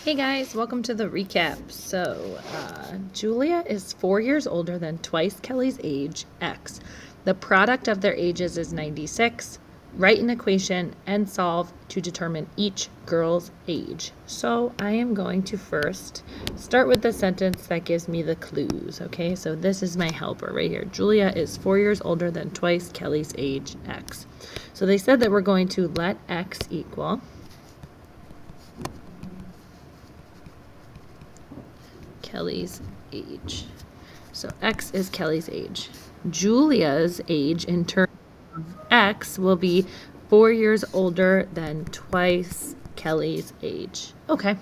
Hey guys, welcome to the recap. Julia is 4 years older than twice Kelly's age, X. The product of their ages is 96. Write an equation and solve to determine each girl's age. So I am going to first start with the sentence that gives me the clues, okay? So this is my helper right here. Julia is 4 years older than twice Kelly's age, X. So they said that we're going to let X equal Kelly's age. So X is Kelly's age. Julia's age in terms of X will be 4 years older than twice Kelly's age. Okay.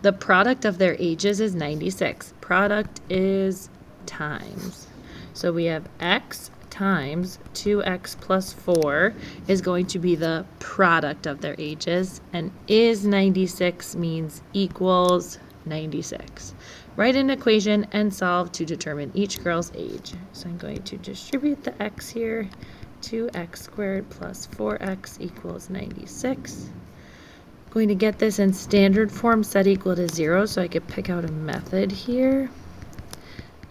The product of their ages is 96. Product is times. So we have X times 2X plus 4 is going to be the product of their ages, and is 96 means equals 96. Write an equation and solve to determine each girl's age. So I'm going to distribute the x here. 2x squared plus 4x equals 96. I'm going to get this in standard form set equal to 0 so I could pick out a method here.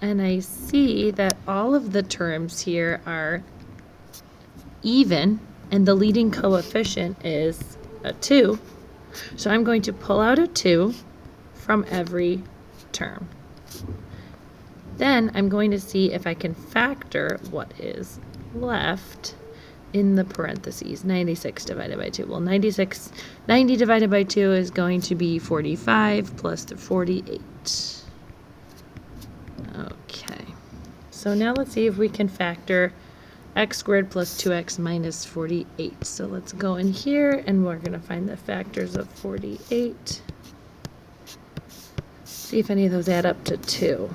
And I see that all of the terms here are even, and the leading coefficient is a 2. So I'm going to pull out a 2 from every term. Then I'm going to see if I can factor what is left in the parentheses. 96 divided by 2. Well, 90 divided by 2 is going to be 45 plus the 48. Okay. So now let's see if we can factor x squared plus 2x minus 48. So let's go in here and we're going to find the factors of 48. See if any of those add up to 2.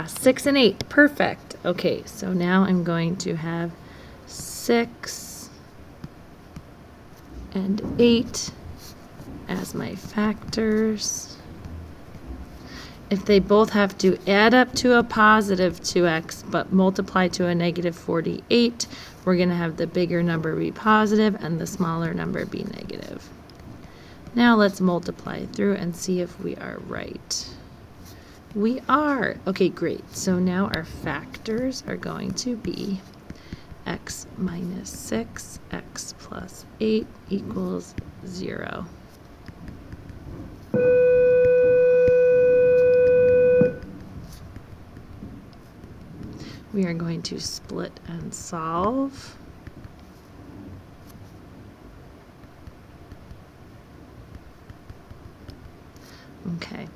6 and 8. Perfect. Okay, so now I'm going to have 6 and 8 as my factors. If they both have to add up to a positive 2x but multiply to a negative 48, we're going to have the bigger number be positive and the smaller number be negative. Now let's multiply through and see if we are right. We are. Okay, great. So now our factors are going to be x minus 6, x plus 8 equals 0. We are going to split and solve. Okay,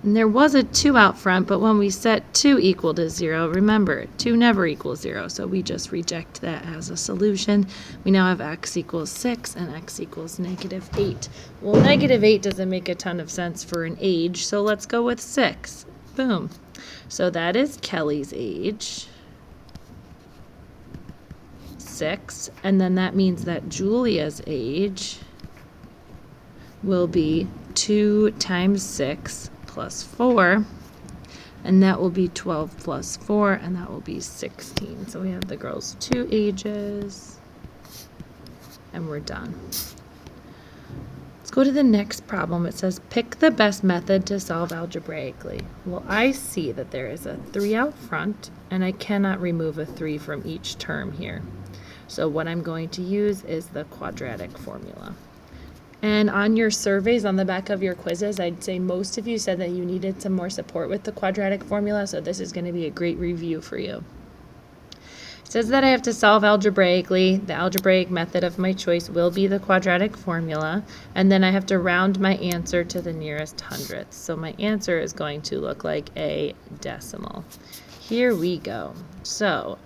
and there was a 2 out front, but when we set 2 equal to 0, remember, 2 never equals 0, so we just reject that as a solution. We now have x equals 6 and x equals negative 8. Well, negative 8 doesn't make a ton of sense for an age, so let's go with 6. Boom. So that is Kelly's age. 6, and then that means that Julia's age will be 2 times 6 plus 4, and that will be 12 plus 4, and that will be 16. So we have the girls' 2 ages, and we're done. Let's go to the next problem. It says, pick the best method to solve algebraically. Well, I see that there is a 3 out front, and I cannot remove a 3 from each term here. So what I'm going to use is the quadratic formula. And on your surveys on the back of your quizzes, I'd say most of you said that you needed some more support with the quadratic formula, so this is going to be a great review for you. It says that I have to solve algebraically. The algebraic method of my choice will be the quadratic formula, and then I have to round my answer to the nearest hundredth. So my answer is going to look like a decimal. Here we go. So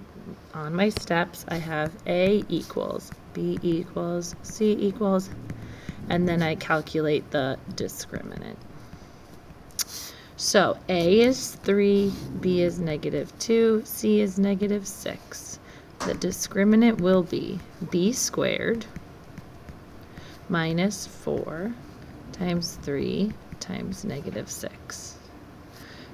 on my steps, I have A equals, B equals, C equals, and then I calculate the discriminant. So A is 3, B is negative 2, C is negative 6. The discriminant will be B squared minus 4 times 3 times negative 6.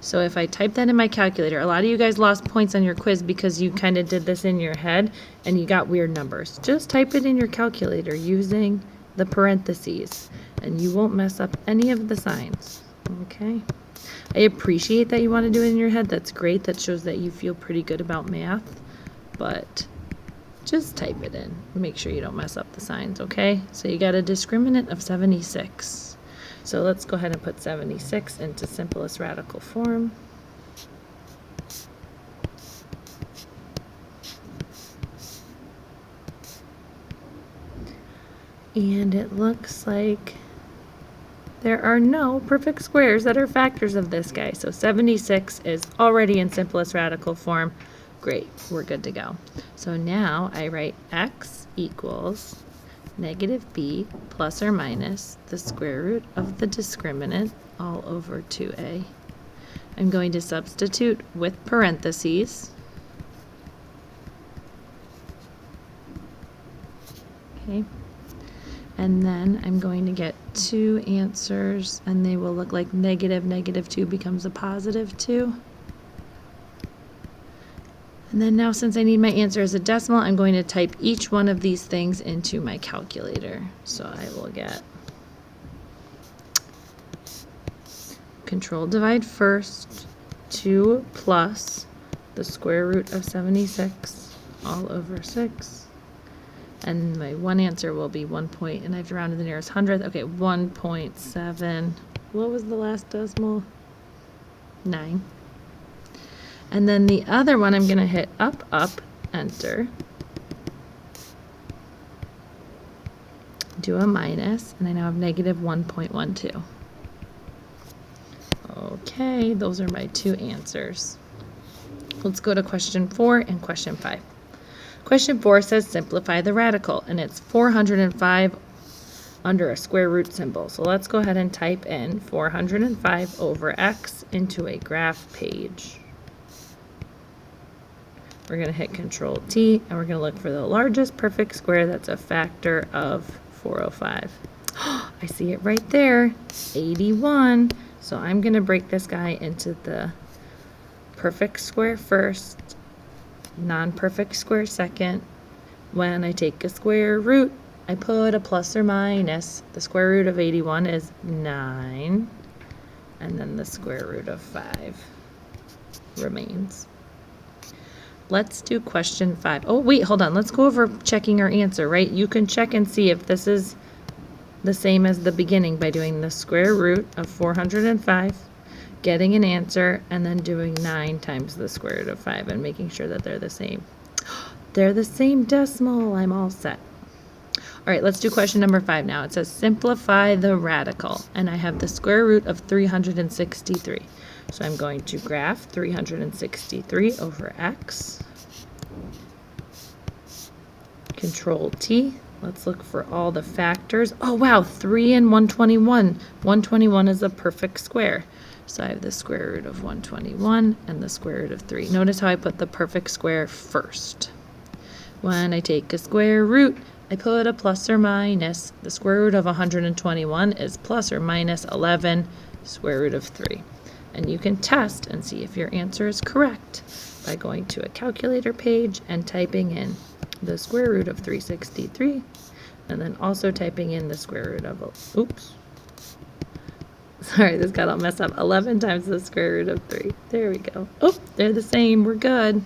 So if I type that in my calculator, a lot of you guys lost points on your quiz because you kind of did this in your head and you got weird numbers. Just type it in your calculator using the parentheses and you won't mess up any of the signs, okay? I appreciate that you want to do it in your head. That's great. That shows that you feel pretty good about math, but just type it in. Make sure you don't mess up the signs, okay? So you got a discriminant of 76. So let's go ahead and put 76 into simplest radical form. And it looks like there are no perfect squares that are factors of this guy. So 76 is already in simplest radical form. Great, we're good to go. So now I write x equals negative b plus or minus the square root of the discriminant all over 2a. I'm going to substitute with parentheses. Okay. And then I'm going to get two answers, and they will look like negative 2 becomes a positive 2. And then now, since I need my answer as a decimal, I'm going to type each one of these things into my calculator. So I will get control divide first, 2 plus the square root of 76 all over 6. And my one answer will be 1 point, and I've rounded the nearest hundredth. Okay, 1.7. What was the last decimal? 9. And then the other one, I'm going to hit up, enter. Do a minus, and I now have negative 1.12. Okay, those are my two answers. Let's go to question 4 and question 5. Question 4 says simplify the radical, and it's 405 under a square root symbol. So let's go ahead and type in 405 over x into a graph page. We're going to hit Control T, and we're going to look for the largest perfect square that's a factor of 405. I see it right there, 81. So I'm going to break this guy into the perfect square first, non-perfect square second. When I take a square root, I put a plus or minus. The square root of 81 is 9, and then the square root of 5 remains. Let's do question 5. Oh, wait, hold on. Let's go over checking our answer, right? You can check and see if this is the same as the beginning by doing the square root of 405, getting an answer, and then doing 9 times the square root of 5 and making sure that they're the same. They're the same decimal. I'm all set. All right, let's do question number 5 now. It says simplify the radical, and I have the square root of 363. So I'm going to graph 363 over x. Control T. Let's look for all the factors. Oh, wow, 3 and 121. 121 is a perfect square. So I have the square root of 121 and the square root of 3. Notice how I put the perfect square first. When I take a square root, I put a plus or minus. The square root of 121 is plus or minus 11, square root of 3. And you can test and see if your answer is correct by going to a calculator page and typing in the square root of 363, and then also typing in the square root of, oops, sorry, this got all messed up, 11 times the square root of 3. There we go. Oh, they're the same. We're good.